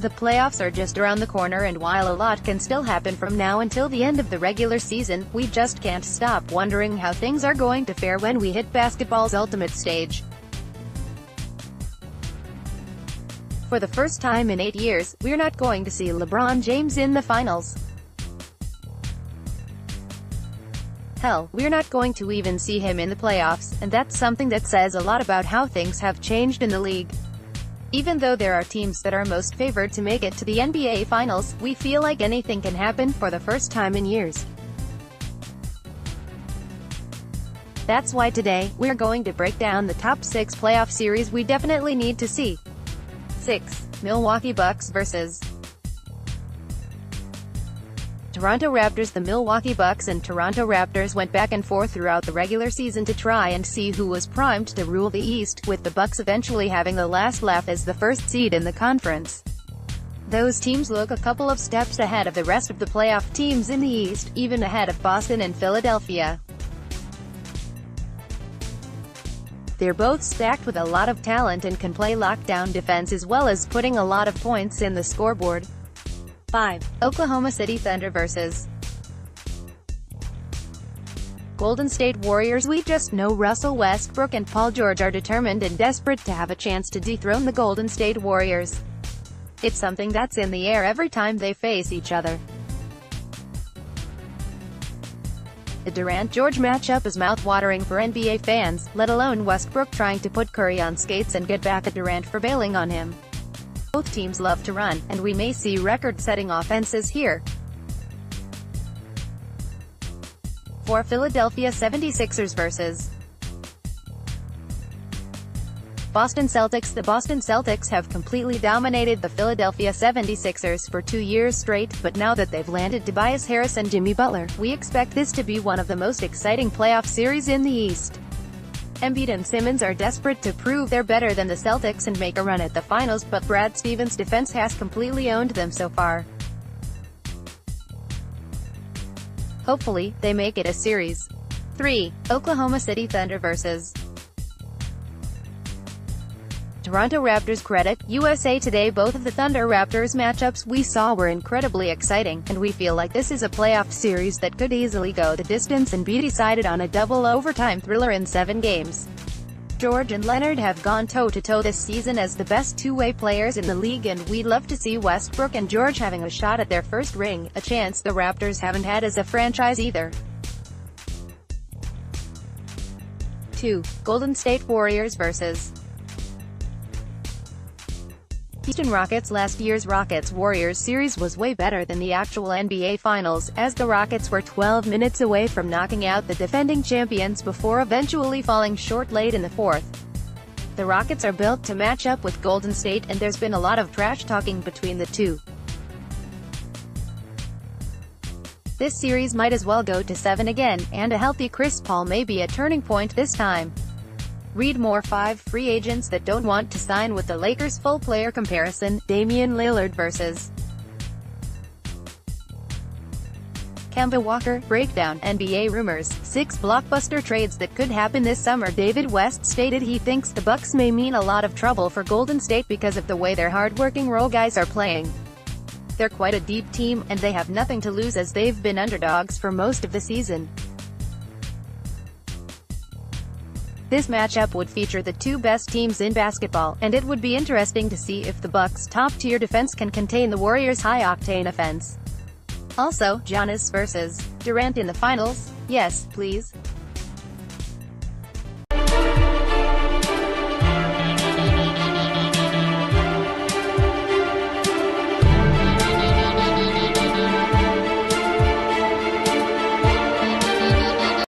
The playoffs are just around the corner, and while a lot can still happen from now until the end of the regular season, we just can't stop wondering how things are going to fare when we hit basketball's ultimate stage. For the first time in 8 years, we're not going to see LeBron James in the finals. Hell, we're not going to even see him in the playoffs, and that's something that says a lot about how things have changed in the league. Even though there are teams that are most favored to make it to the NBA Finals, we feel like anything can happen for the first time in years. That's why today, we're going to break down the top 6 playoff series we definitely need to see. 6. Milwaukee Bucks vs. Toronto Raptors. The Milwaukee Bucks and Toronto Raptors went back and forth throughout the regular season to try and see who was primed to rule the East, with the Bucks eventually having the last laugh as the first seed in the conference. Those teams look a couple of steps ahead of the rest of the playoff teams in the East, even ahead of Boston and Philadelphia. They're both stacked with a lot of talent and can play lockdown defense as well as putting a lot of points in the scoreboard. 5. Oklahoma City Thunder vs. Golden State Warriors. We just know Russell Westbrook and Paul George are determined and desperate to have a chance to dethrone the Golden State Warriors. It's something that's in the air every time they face each other. The Durant-George matchup is mouth-watering for NBA fans, let alone Westbrook trying to put Curry on skates and get back at Durant for bailing on him. Both teams love to run, and we may see record-setting offenses here. For Philadelphia 76ers vs. Boston Celtics. The Boston Celtics have completely dominated the Philadelphia 76ers for 2 years straight, but now that they've landed Tobias Harris and Jimmy Butler, we expect this to be one of the most exciting playoff series in the East. Embiid and Simmons are desperate to prove they're better than the Celtics and make a run at the finals, but Brad Stevens' defense has completely owned them so far. Hopefully, they make it a series. 3. Oklahoma City Thunder vs. Toronto Raptors. Credit USA Today. Both of the Thunder Raptors matchups we saw were incredibly exciting, and we feel like this is a playoff series that could easily go the distance and be decided on a double overtime thriller in 7 games. George and Leonard have gone toe-to-toe this season as the best two-way players in the league, and we'd love to see Westbrook and George having a shot at their first ring, a chance the Raptors haven't had as a franchise either. 2. Golden State Warriors vs. Houston Rockets. Last year's Rockets-Warriors series was way better than the actual NBA Finals, as the Rockets were 12 minutes away from knocking out the defending champions before eventually falling short late in the fourth. The Rockets are built to match up with Golden State, and there's been a lot of trash-talking between the two. This series might as well go to 7 again, and a healthy Chris Paul may be a turning point this time. Read more. 5 free agents that don't want to sign with the Lakers. Full player comparison. Damian Lillard vs. Kemba Walker. Breakdown. NBA rumors. 6 blockbuster trades that could happen this summer. David West stated he thinks the Bucks may mean a lot of trouble for Golden State because of the way their hard-working role guys are playing. They're quite a deep team, and they have nothing to lose as they've been underdogs for most of the season. This matchup would feature the 2 best teams in basketball, and it would be interesting to see if the Bucks' top-tier defense can contain the Warriors' high-octane offense. Also, Giannis vs. Durant in the finals? Yes, please.